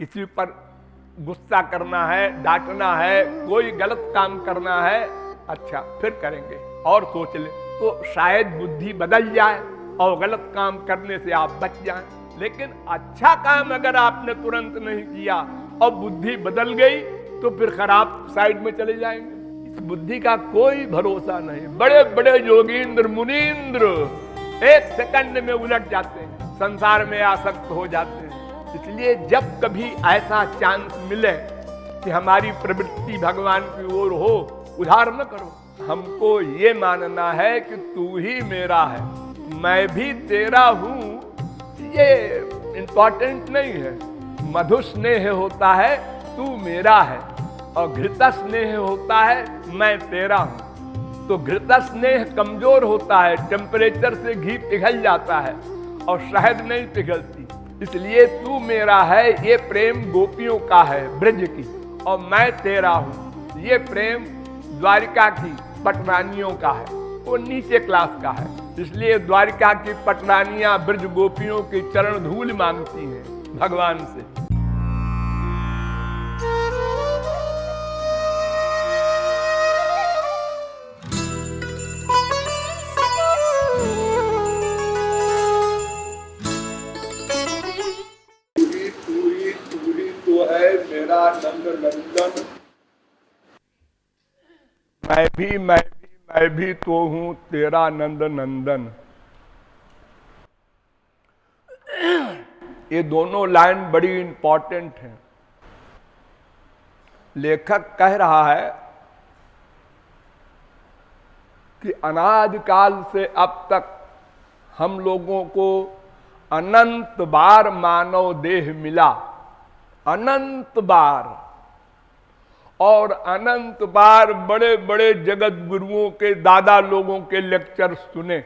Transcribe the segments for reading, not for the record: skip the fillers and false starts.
किसी पर गुस्सा करना है, डांटना है, कोई गलत काम करना है, अच्छा फिर करेंगे और सोच ले तो शायद बुद्धि बदल जाए और गलत काम करने से आप बच जाएं। लेकिन अच्छा काम अगर आपने तुरंत नहीं किया और बुद्धि बदल गई तो फिर खराब साइड में चले जाएंगे। इस बुद्धि का कोई भरोसा नहीं। बड़े बड़े योगींद्र मुनींद्र एक सेकंड में उलट जाते हैं, संसार में आसक्त हो जाते हैं। इसलिए जब कभी ऐसा चांस मिले कि हमारी प्रवृत्ति भगवान की ओर हो, उधार न करो। हमको ये मानना है कि तू ही मेरा है, मैं भी तेरा हूं। ये इंपॉर्टेंट नहीं है। मधु स्नेह होता है तू मेरा है, और घृत स्नेह होता है मैं तेरा हूं। तो घृत स्नेह कमजोर होता है, टेम्परेचर से घी पिघल जाता है और शहद नहीं पिघलती। इसलिए तू मेरा है, ये प्रेम गोपियों का है ब्रज की, और मैं तेरा हूं ये प्रेम द्वारिका की पटरानियों का है, वो नीचे क्लास का है। इसलिए द्वारिका की पटरानियां ब्रज गोपियों की चरण धूल मांगती हैं भगवान से। तू है मेरा नंद नंदन, मैं भी तो हूं तेरा नंद नंदन। ये दोनों लाइन बड़ी इंपॉर्टेंट हैं। लेखक कह रहा है कि अनादि काल से अब तक हम लोगों को अनंत बार मानव देह मिला, अनंत बार, और अनंत बार बड़े बड़े जगत गुरुओं के, दादा लोगों के लेक्चर सुने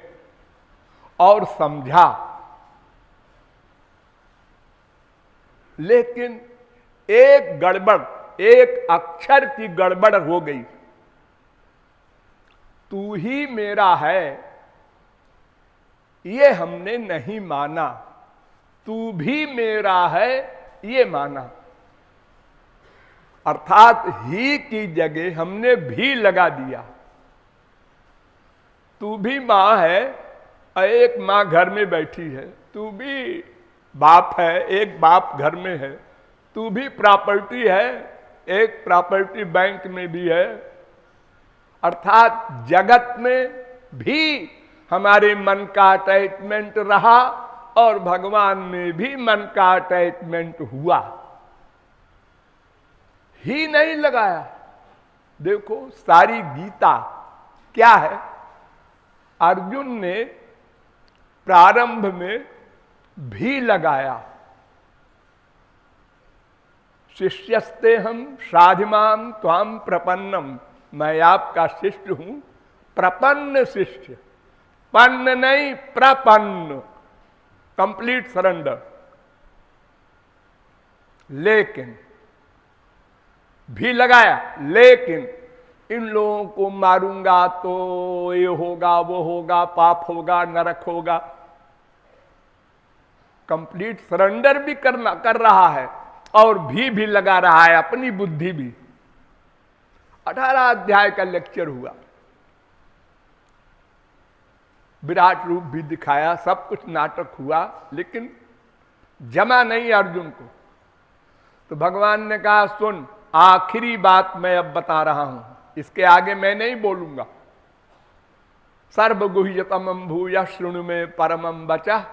और समझा। लेकिन एक गड़बड़, एक अक्षर की गड़बड़ हो गई। तू ही मेरा है ये हमने नहीं माना, तू भी मेरा है ये माना। अर्थात ही की जगह हमने भी लगा दिया। तू भी मां है, एक मां घर में बैठी है, तू भी बाप है, एक बाप घर में है, तू भी प्रॉपर्टी है, एक प्रॉपर्टी बैंक में भी है। अर्थात जगत में भी हमारे मन का अटैचमेंट रहा और भगवान में भी मन का अटैचमेंट हुआ, ही नहीं लगाया। देखो सारी गीता क्या है, अर्जुन ने प्रारंभ में भी लगाया। शिष्यस्ते हम साधिमाम त्वाम प्रपन्नम, मैं आपका शिष्य हूं, प्रपन्न शिष्य, पन्न नहीं प्रपन्न, कंप्लीट सरेंडर। लेकिन भी लगाया, लेकिन इन लोगों को मारूंगा तो ये होगा, वो होगा, पाप होगा, नरक होगा। कंप्लीट सरेंडर भी कर रहा है और भी लगा रहा है, अपनी बुद्धि भी। 18 अध्याय का लेक्चर हुआ, विराट रूप भी दिखाया, सब कुछ नाटक हुआ, लेकिन जमा नहीं अर्जुन को। तो भगवान ने कहा सुन, आखिरी बात मैं अब बता रहा हूं, इसके आगे मैं नहीं बोलूंगा। सर्वगुह्यतमं भूयः शृणु में परमं वचः,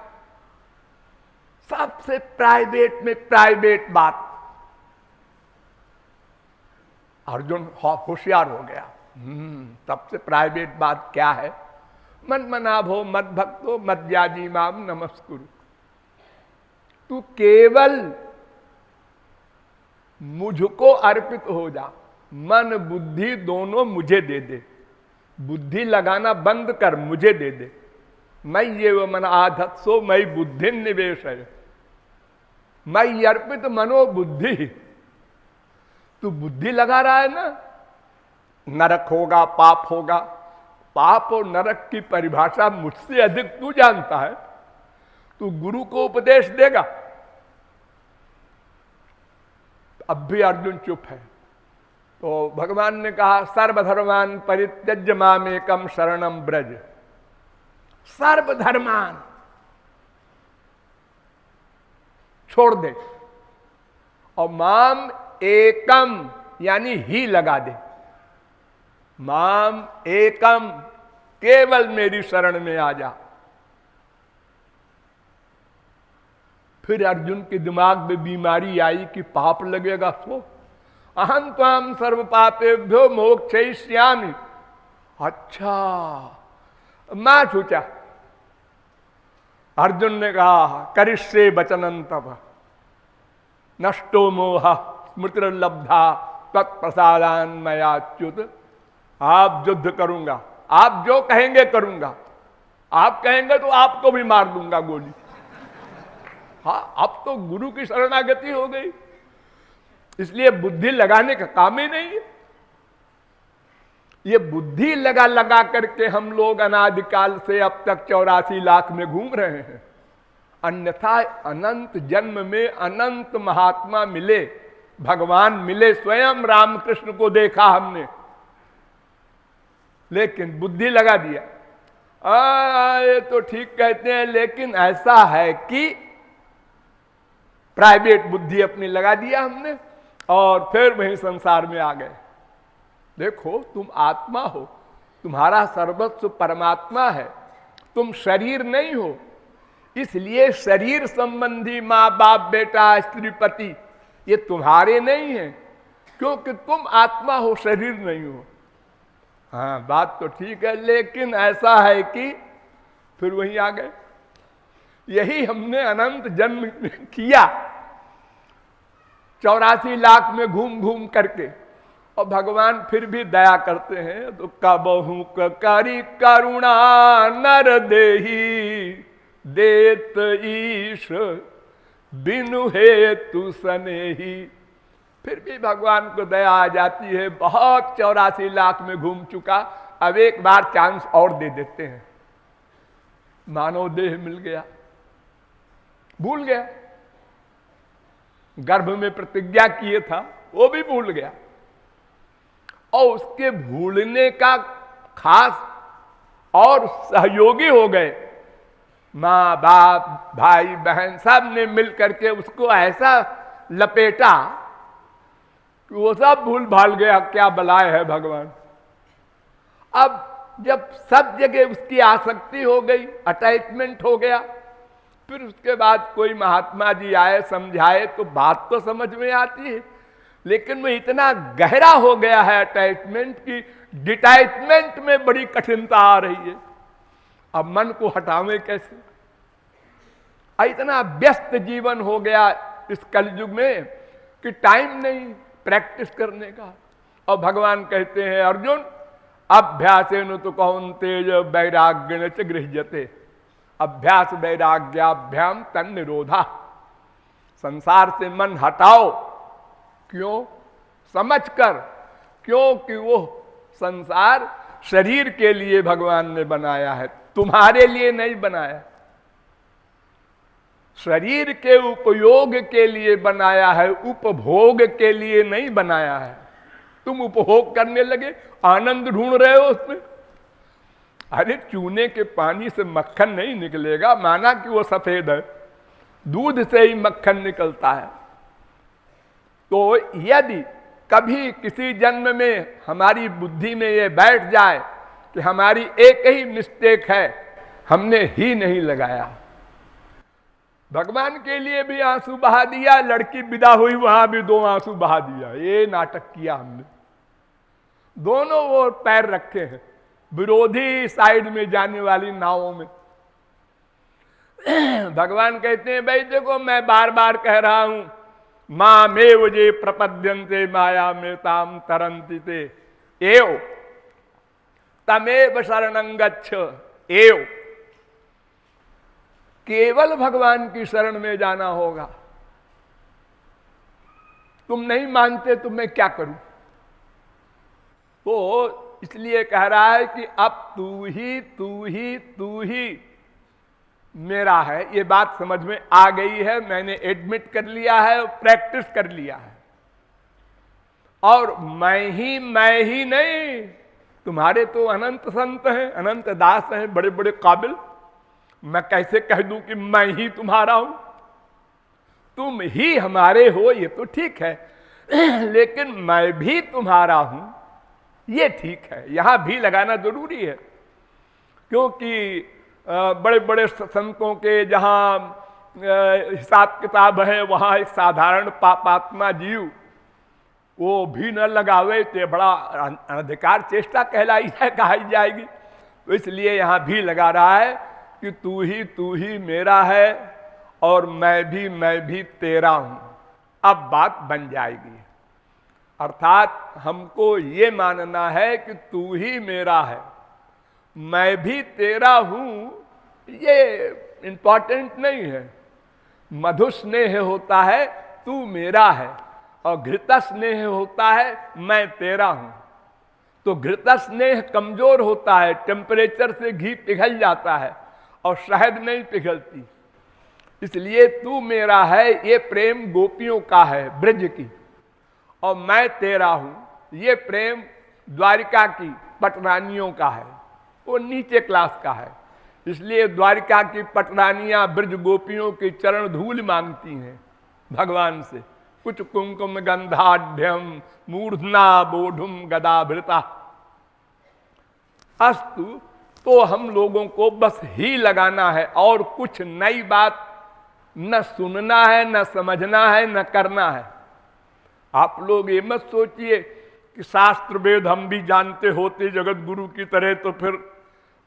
सबसे प्राइवेट में प्राइवेट बात। अर्जुन होशियार हो गया। सबसे प्राइवेट बात क्या है? मन मनाभो मद भक्तो मद्याजी माम नमस्कुरु। तू केवल मुझको अर्पित हो जा, मन बुद्धि दोनों मुझे दे दे। बुद्धि लगाना बंद कर, मुझे दे दे। मैं ये वो मन आधत्सो मई बुद्धि निवेश है, मैं अर्पित मनो बुद्धि। तू बुद्धि लगा रहा है ना, नरक होगा, पाप होगा। पाप और नरक की परिभाषा मुझसे अधिक तू जानता है। तू गुरु को उपदेश देगा, अब भी अर्जुन चुप है। तो भगवान ने कहा सर्वधर्मान परित्यज्य मामेकम शरणम ब्रज। सर्वधर्मान छोड़ दे और माम एकम यानी ही लगा दे। माम एकम केवल मेरी शरण में आ जा। फिर अर्जुन के दिमाग में बीमारी आई कि पाप लगेगा सो अहं त्वाम सर्व पापेभ्यो मोक्षयिष्यामि। अच्छा मैं सोचा, अर्जुन ने कहा करिष्ये वचनं तव नष्टो मोह स्मृतिर्लब्धा तत्प्रसादान मयाच्युत। आप युद्ध करूंगा, आप जो कहेंगे करूंगा, आप कहेंगे तो आपको भी मार दूंगा गोली। हाँ, अब तो गुरु की शरणागति हो गई, इसलिए बुद्धि लगाने का काम ही नहीं है। ये बुद्धि लगा लगा करके हम लोग अनादिकाल से अब तक 84 लाख में घूम रहे हैं। अन्यथा अनंत जन्म में अनंत महात्मा मिले, भगवान मिले, स्वयं रामकृष्ण को देखा हमने, लेकिन बुद्धि लगा दिया। ये तो ठीक कहते हैं, लेकिन ऐसा है कि प्राइवेट बुद्धि अपनी लगा दिया हमने और फिर वही संसार में आ गए। देखो तुम आत्मा हो, तुम्हारा सर्वस्व परमात्मा है, तुम शरीर नहीं हो। इसलिए शरीर संबंधी माँ बाप बेटा स्त्री पति ये तुम्हारे नहीं हैं, क्योंकि तुम आत्मा हो, शरीर नहीं हो। हाँ बात तो ठीक है, लेकिन ऐसा है कि फिर वहीं आ गए। यही हमने अनंत जन्म किया 84 लाख में घूम घूम करके, और भगवान फिर भी दया करते हैं। तो कबहू करी करुणा नर देही देत ईश बिनु हेतु सनेही। फिर भी भगवान को दया आ जाती है। बहुत 84 लाख में घूम चुका, अब एक बार चांस और दे देते हैं। मानव देह मिल गया, भूल गया, गर्भ में प्रतिज्ञा किए था वो भी भूल गया, और उसके भूलने का खास और सहयोगी हो गए माँ बाप भाई बहन, सब ने मिल करके उसको ऐसा लपेटा कि वो सब भूल भाल गया क्या बलाए है भगवान। अब जब सब जगह उसकी आसक्ति हो गई, अटैचमेंट हो गया, फिर उसके बाद कोई महात्मा जी आए समझाए तो बात तो समझ में आती है, लेकिन वो इतना गहरा हो गया है अटैचमेंट की डिटैचमेंट में बड़ी कठिनता आ रही है। अब मन को हटावे कैसे? इतना व्यस्त जीवन हो गया इस कलयुग में कि टाइम नहीं प्रैक्टिस करने का। और भगवान कहते हैं अर्जुन अभ्यासेन तो कौन्तेय वैराग्येन च गृह्यते। अभ्यास वैराग्याभ्याम तन्निरोधा। संसार से मन हटाओ। क्यों? समझकर, क्योंकि वो संसार शरीर के लिए भगवान ने बनाया है, तुम्हारे लिए नहीं बनाया। शरीर के उपयोग के लिए बनाया है, उपभोग के लिए नहीं बनाया है। तुम उपभोग करने लगे, आनंद ढूंढ रहे हो उसमें। अरे चूने के पानी से मक्खन नहीं निकलेगा, माना कि वो सफेद है, दूध से ही मक्खन निकलता है। तो यदि कभी किसी जन्म में हमारी बुद्धि में ये बैठ जाए कि हमारी एक ही मिस्टेक है, हमने ही नहीं लगाया। भगवान के लिए भी आंसू बहा दिया, लड़की विदा हुई वहां भी 2 आंसू बहा दिया। ये नाटक किया हमने, दोनों वो पैर रखे हैं विरोधी साइड में जाने वाली नावों में। भगवान कहते हैं भाई देखो मैं बार बार कह रहा हूं मां मेव जे प्रपद्यन्ते माया में ताम तरंति ते एव तमेव शरणं गच्छ एव। केवल भगवान की शरण में जाना होगा। तुम नहीं मानते तो मैं क्या करूं? तो इसलिए कह रहा है कि अब तू ही मेरा है। ये बात समझ में आ गई है, मैंने एडमिट कर लिया है, प्रैक्टिस कर लिया है। और मैं ही नहीं, तुम्हारे तो अनंत संत हैं, अनंत दास हैं, बड़े बड़े काबिल। मैं कैसे कह दूं कि मैं ही तुम्हारा हूं? तुम ही हमारे हो ये तो ठीक है, लेकिन मैं भी तुम्हारा हूं ये ठीक है। यहां भी लगाना जरूरी है, क्योंकि बड़े बड़े संतों के जहां हिसाब किताब है, वहां एक साधारण पापात्मा जीव वो भी न लगावे तो बड़ा अनधिकार चेष्टा कहलाई है, कही जाएगी। तो इसलिए यहां भी लगा रहा है कि तू ही मेरा है और मैं भी तेरा हूं। अब बात बन जाएगी, अर्थात हमको ये मानना है कि तू ही मेरा है, मैं भी तेरा हूं। ये इंपॉर्टेंट नहीं है। मधु स्नेह होता है तू मेरा है, और घृत स्नेह होता है मैं तेरा हूं। तो घृत स्नेह कमजोर होता है, टेम्परेचर से घी पिघल जाता है और शहद नहीं पिघलती। इसलिए तू मेरा है ये प्रेम गोपियों का है, ब्रज की, और मैं तेरा हूं ये प्रेम द्वारिका की पटरानियों का है, वो नीचे क्लास का है। इसलिए द्वारिका की पटरानियां ब्रज गोपियों की चरण धूल मांगती हैं भगवान से। कुछ कुंकुम गंधाढ्यम मूर्धना बोधुम गदाभृता अस्तु। तो हम लोगों को बस ही लगाना है, और कुछ नई बात न सुनना है, न समझना है, न करना है। आप लोग ये मत सोचिए कि शास्त्र वेद हम भी जानते होते जगत गुरु की तरह, तो फिर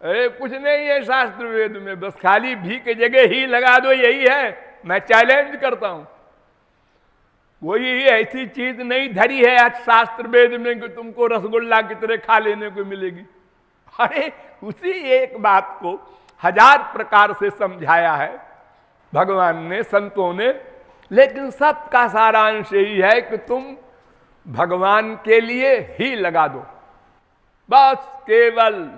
अरे कुछ नहीं है शास्त्र वेद में, बस खाली भी के जगह ही लगा दो, यही है। मैं चैलेंज करता हूं, कोई ऐसी चीज नहीं धरी है आज शास्त्र वेद में कि तुमको रसगुल्ला की तरह खा लेने को मिलेगी। अरे उसी एक बात को 1000 प्रकार से समझाया है भगवान ने, संतों ने, लेकिन सबका सारांश यही है कि तुम भगवान के लिए ही लगा दो। बस केवल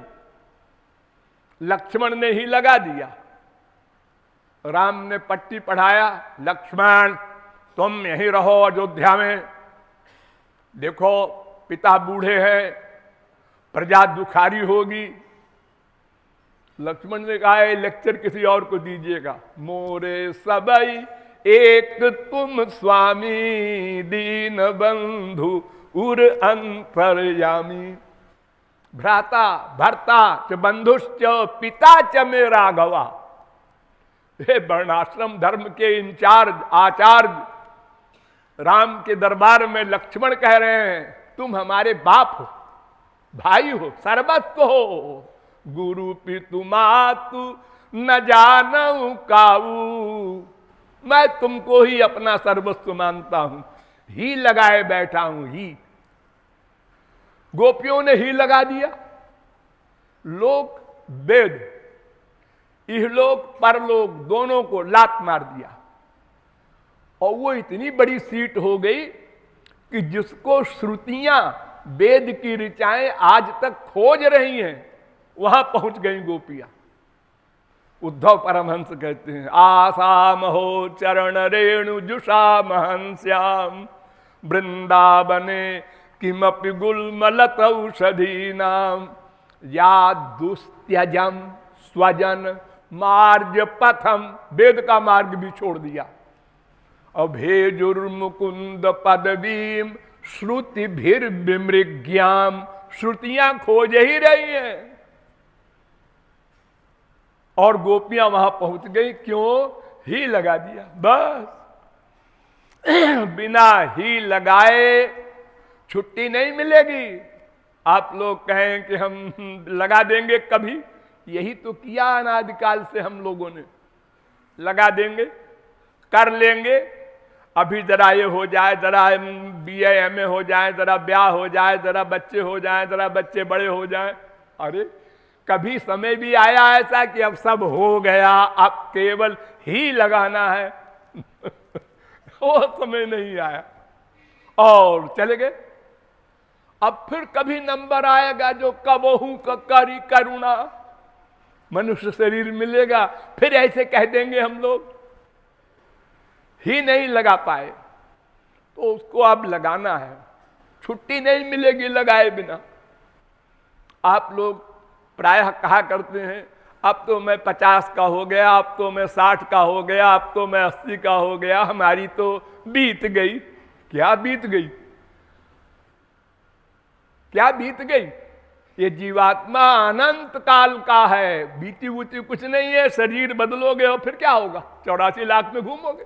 लक्ष्मण ने ही लगा दिया। राम ने पट्टी पढ़ाया, लक्ष्मण तुम यहीं रहो अयोध्या में, देखो पिता बूढ़े हैं, प्रजा दुखारी होगी। लक्ष्मण ने कहा लेक्चर किसी और को दीजिएगा। मोरे सबई एक तुम स्वामी, दीन बंधु उर अंतर्यामी, भ्राता भर्ता च बंधुश्च पिता च मे राघवा। हे वर्णाश्रम धर्म के इंचार्ज आचार्य राम के दरबार में लक्ष्मण कह रहे हैं तुम हमारे बाप हो, भाई हो, सर्वस्व हो। गुरु पितु मातु न जानऊ काऊ, मैं तुमको ही अपना सर्वस्व मानता हूं, ही लगाए बैठा हूं। ही गोपियों ने ही लगा दिया। लोक वेद, इहलोक परलोक दोनों को लात मार दिया, और वो इतनी बड़ी सीट हो गई कि जिसको श्रुतियां वेद की ऋचाएं आज तक खोज रही हैं, वहां पहुंच गई गोपियां। उद्धव परमहंस कहते हैं आसाम हो चरण रेणु जुषा महंस्याम, वृंदावने किमपि गुल्मलत औषधि नाम, या दुस्त्यजम स्वजन मार्ग पथम, वेद का मार्ग भी छोड़ दिया। अभेजुर्मुकुंद पदवीम श्रुति भीर विमृग्याम, श्रुतियां खोज ही रही हैं, और गोपियां वहां पहुंच गई। क्यों? ही लगा दिया। बस बिना ही लगाए छुट्टी नहीं मिलेगी। आप लोग कहें कि हम लगा देंगे कभी, यही तो किया अनादिकाल से हम लोगों ने, लगा देंगे, कर लेंगे। अभी जरा ये हो जाए, जरा BA MA हो जाए, जरा ब्याह हो जाए, जरा बच्चे हो जाए, जरा बच्चे बड़े हो जाए। अरे कभी समय भी आया ऐसा कि अब सब हो गया, अब केवल ही लगाना है वो समय नहीं आया और चले गए। अब फिर कभी नंबर आएगा जो कबहू करी करुणा, मनुष्य शरीर मिलेगा, फिर ऐसे कह देंगे हम लोग। ही नहीं लगा पाए तो उसको अब लगाना है, छुट्टी नहीं मिलेगी लगाए बिना। आप लोग प्रायः कहा करते हैं अब तो मैं 50 का हो गया, अब तो मैं 60 का हो गया, अब तो मैं 80 का हो गया, हमारी तो बीत गई। क्या बीत गई? क्या बीत गई? ये जीवात्मा अनंत काल का है, बीती उती कुछ नहीं है। शरीर बदलोगे और फिर क्या होगा? 84 लाख में घूमोगे।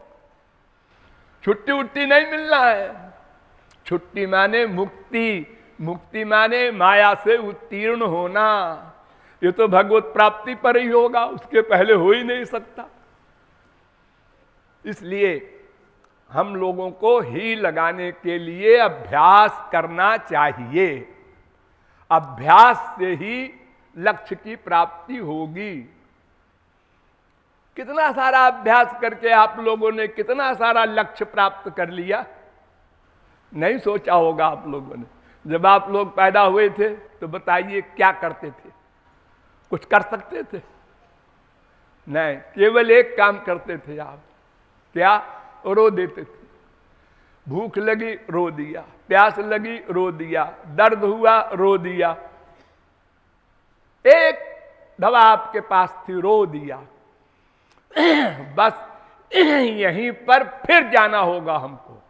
छुट्टी उट्टी नहीं मिलना है। छुट्टी माने मुक्ति, मुक्ति माने माया से उत्तीर्ण होना। ये तो भगवत प्राप्ति पर ही होगा, उसके पहले हो ही नहीं सकता। इसलिए हम लोगों को ही लगाने के लिए अभ्यास करना चाहिए। अभ्यास से ही लक्ष्य की प्राप्ति होगी। कितना सारा अभ्यास करके आप लोगों ने कितना सारा लक्ष्य प्राप्त कर लिया, नहीं सोचा होगा आप लोगों ने। जब आप लोग पैदा हुए थे तो बताइए क्या करते थे? कुछ कर सकते थे? नहीं, केवल एक काम करते थे आप। क्या? रो देते थे। भूख लगी रो दिया, प्यास लगी रो दिया, दर्द हुआ रो दिया। एक दवा आपके पास थी, रो दिया। बस यहीं पर फिर जाना होगा हमको।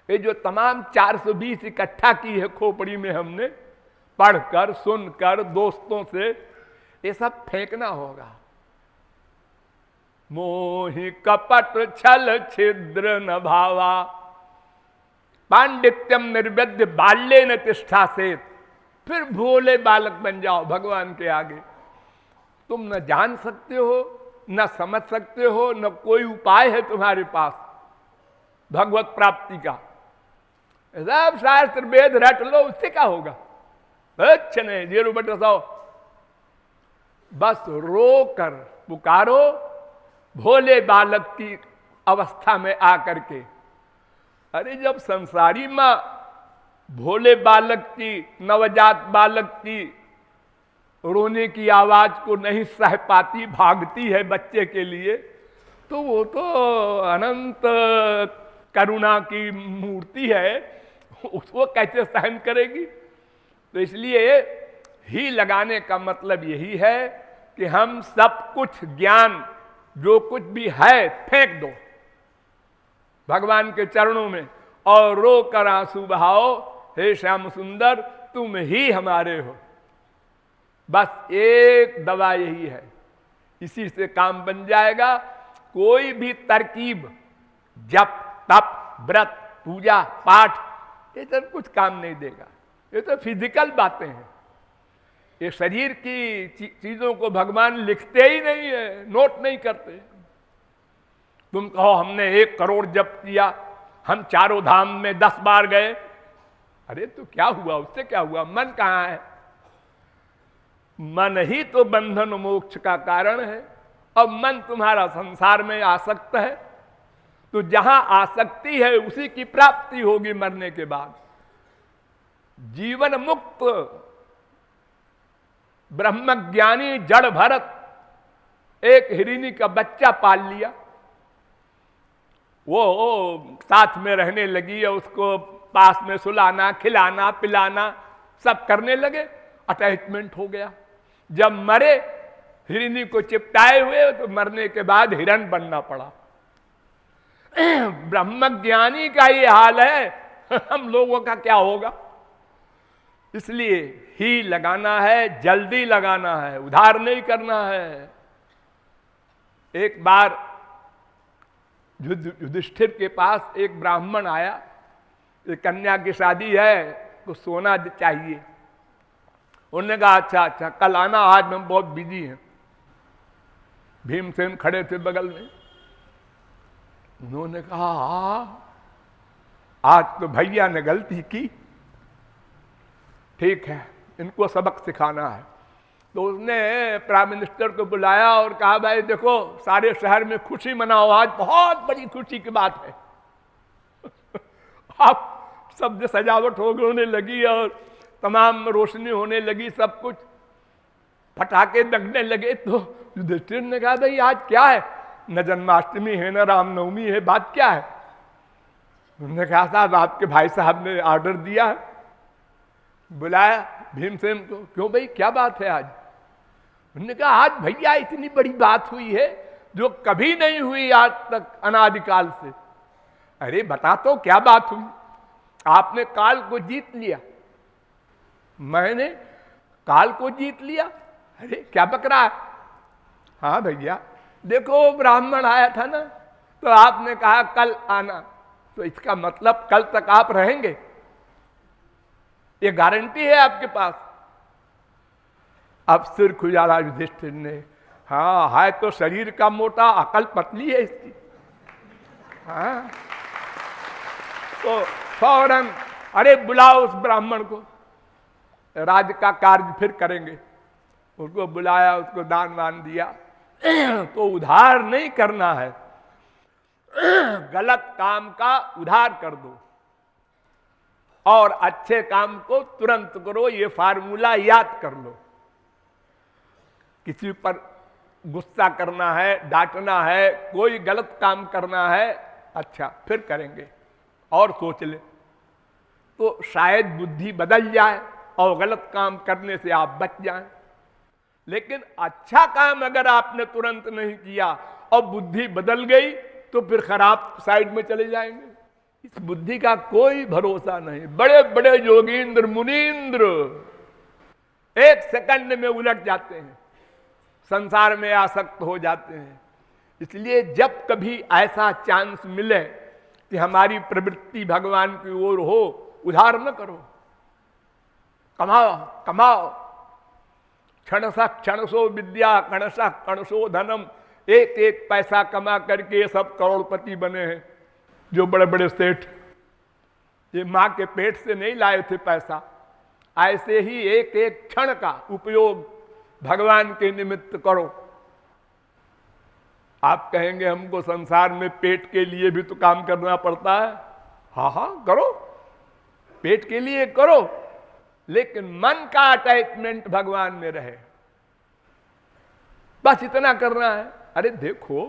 ये जो तमाम 420 इकट्ठा की है खोपड़ी में हमने, पढ़कर सुनकर दोस्तों से, ये सब फेंकना होगा। मोहि कपट छल छिद्र न भावा, पांडित्यम निर्वेद्य बाल्ये न तिष्ठा से। फिर भोले बालक बन जाओ भगवान के आगे। तुम न जान सकते हो, न समझ सकते हो, न कोई उपाय है तुम्हारे पास भगवत प्राप्ति का। सब शास्त्र वेद रट लो, उससे क्या होगा? अच्छा नहीं, 0/100। बस रो कर पुकारो भोले बालक की अवस्था में आकर के। अरे जब संसारी मां भोले बालक की, नवजात बालक की रोने की आवाज को नहीं सह पाती, भागती है बच्चे के लिए, तो वो तो अनंत करुणा की मूर्ति है, उसको कैसे सहन करेगी? तो इसलिए ही लगाने का मतलब यही है कि हम सब कुछ ज्ञान जो कुछ भी है फेंक दो भगवान के चरणों में और रो कर आंसू बहाओ, हे श्याम सुंदर तुम ही हमारे हो। बस एक दवा यही है, इसी से काम बन जाएगा। कोई भी तरकीब, जप तप व्रत पूजा पाठ, ये सब कुछ काम नहीं देगा। ये तो फिजिकल बातें हैं। ये शरीर की चीजों को भगवान लिखते ही नहीं है, नोट नहीं करते। तुम कहो हमने 1 करोड़ जप किया, हम चारों धाम में 10 बार गए। अरे तो क्या हुआ? उससे क्या हुआ? मन कहाँ है? मन ही तो बंधन मोक्ष का कारण है। अब मन तुम्हारा संसार में आसक्त है, तो जहां आसक्ति है उसी की प्राप्ति होगी मरने के बाद। जीवन मुक्त ब्रह्मज्ञानी जड़ भरत एक हिरिनी का बच्चा पाल लिया, वो साथ में रहने लगी और उसको पास में सुलाना खिलाना पिलाना सब करने लगे, अटैचमेंट हो गया। जब मरे हिरनी को चिपटाए हुए, तो मरने के बाद हिरण बनना पड़ा। ब्रह्मज्ञानी का ये हाल है, हम लोगों का क्या होगा? इसलिए ही लगाना है, जल्दी लगाना है, उधार नहीं करना है। एक बार युधिष्ठिर के पास एक ब्राह्मण आया, कन्या की शादी है, तो सोना चाहिए। उन्होंने कहा अच्छा अच्छा कल आना, आज हम बहुत बिजी हैं। भीमसेन खड़े थे बगल में। उन्होंने कहा आज तो भैया ने गलती की, ठीक है इनको सबक सिखाना है। तो उसने प्राइम मिनिस्टर को बुलाया और कहा भाई देखो सारे शहर में खुशी मनाओ, आज बहुत बड़ी खुशी की बात है। आप सब सजावट होने लगी और तमाम रोशनी होने लगी, सब कुछ पटाखे लगने लगे। तो युधिष्ठिर ने कहा भाई आज क्या है? न जन्माष्टमी है न रामनवमी है, बात क्या है? उन्होंने कहा साहब आपके भाई साहब ने ऑर्डर दिया है बुलाया भीमसेन को, क्यों भाई क्या बात है आज? उन्होंने कहा आज भैया इतनी बड़ी बात हुई है जो कभी नहीं हुई आज तक अनादिकाल से। अरे बता तो क्या बात हुई? आपने काल को जीत लिया। मैंने काल को जीत लिया? अरे क्या बक रहा है? हाँ भैया देखो ब्राह्मण आया था ना, तो आपने कहा कल आना, तो इसका मतलब कल तक आप रहेंगे, ये गारंटी है आपके पास? अब सिर खुजाला युधिष्ठिर ने, हाँ है तो शरीर का मोटा, अकल पतली है इसकी। हाँ तो फौरन अरे बुलाओ उस ब्राह्मण को, राज का कार्य फिर करेंगे। उसको बुलाया, उसको दान वान दिया। तो उधार नहीं करना है, गलत काम का उधार कर दो और अच्छे काम को तुरंत करो, ये फार्मूला याद कर लो। किसी पर गुस्सा करना है, डांटना है, कोई गलत काम करना है, अच्छा फिर करेंगे और सोच ले तो शायद बुद्धि बदल जाए और गलत काम करने से आप बच जाएं। लेकिन अच्छा काम अगर आपने तुरंत नहीं किया और बुद्धि बदल गई तो फिर खराब साइड में चले जाएंगे। इस बुद्धि का कोई भरोसा नहीं। बड़े बड़े योगींद्र मुनींद्र एक सेकंड में उलट जाते हैं, संसार में आसक्त हो जाते हैं। इसलिए जब कभी ऐसा चांस मिले कि हमारी प्रवृत्ति भगवान की ओर हो, उधार न करो, कमाओ कमाओ। क्षणसा क्षणसो विद्या, कणसा कणसो धनम। एक एक पैसा कमा करके सब करोड़पति बने हैं। जो बड़े बड़े सेठ ये मां के पेट से नहीं लाए थे पैसा, ऐसे ही एक एक क्षण का उपयोग भगवान के निमित्त करो। आप कहेंगे हमको संसार में पेट के लिए भी तो काम करना पड़ता है। हाँ हाँ करो, पेट के लिए करो, लेकिन मन का अटैचमेंट भगवान में रहे, बस इतना करना है। अरे देखो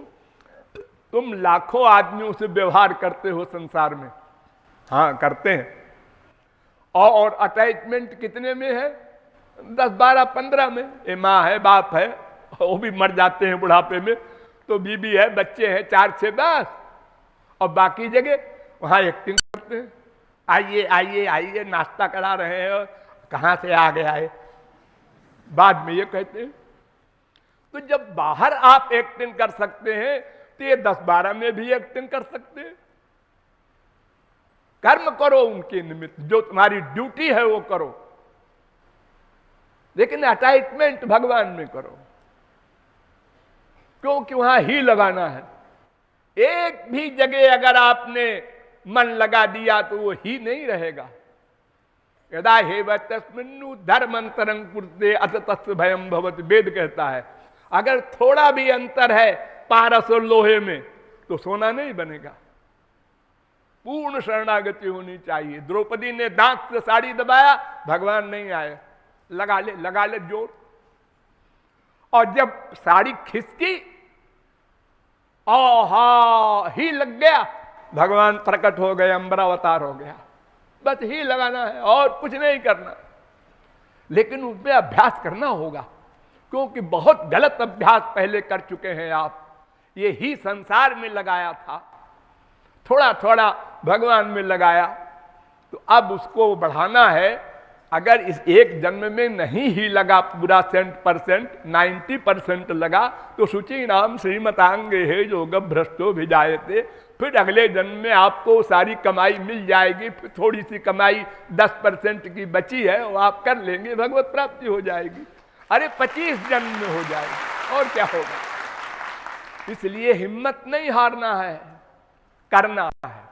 तुम लाखों आदमियों से व्यवहार करते हो संसार में, हाँ करते हैं, और अटैचमेंट कितने में है? 10, 12, 15 में। ये माँ है, बाप है, वो भी मर जाते हैं बुढ़ापे में, तो बीबी है, बच्चे हैं 4, 6, 10, और बाकी जगह वहां एक्टिंग करते हैं। आइए आइए आइए, नाश्ता करा रहे हैं, कहां से आ गया है, बाद में ये कहते हैं। तो जब बाहर आप एक्टिंग कर सकते हैं तो ये 10, 12 में भी एक्टिंग कर सकते हैं। कर्म करो उनके निमित्त, जो तुम्हारी ड्यूटी है वो करो, लेकिन अटैचमेंट भगवान में करो, क्योंकि वहां ही लगाना है। एक भी जगह अगर आपने मन लगा दिया तो वो ही नहीं रहेगा। यदा हेव तस्मिन्नु धर्मांतरं कुरुते अथ तस्य भयं भवति, वेद कहता है। अगर थोड़ा भी अंतर है पारस और लोहे में तो सोना नहीं बनेगा। पूर्ण शरणागति होनी चाहिए। द्रौपदी ने दांत से साड़ी दबाया, भगवान नहीं आए, लगा ले जोर, और जब साड़ी खिसकी हा ही लग गया, भगवान प्रकट हो गए, अम्बरावतार हो गया। बस ही लगाना है और कुछ नहीं करना, लेकिन उसमें अभ्यास करना होगा, क्योंकि बहुत गलत अभ्यास पहले कर चुके हैं आप। ये ही संसार में लगाया था, थोड़ा थोड़ा भगवान में लगाया, तो अब उसको बढ़ाना है। अगर इस एक जन्म में नहीं ही लगा पूरा 100%, 90% लगा, तो शुचि नाम श्रीमतांगे है योग भ्रष्टो भी जायते। फिर अगले जन्म में आपको सारी कमाई मिल जाएगी, फिर थोड़ी सी कमाई 10% की बची है वो आप कर लेंगे, भगवत प्राप्ति हो जाएगी। अरे 25 जन्म में हो जाएगी, और क्या होगा। इसलिए हिम्मत नहीं हारना है, करना है।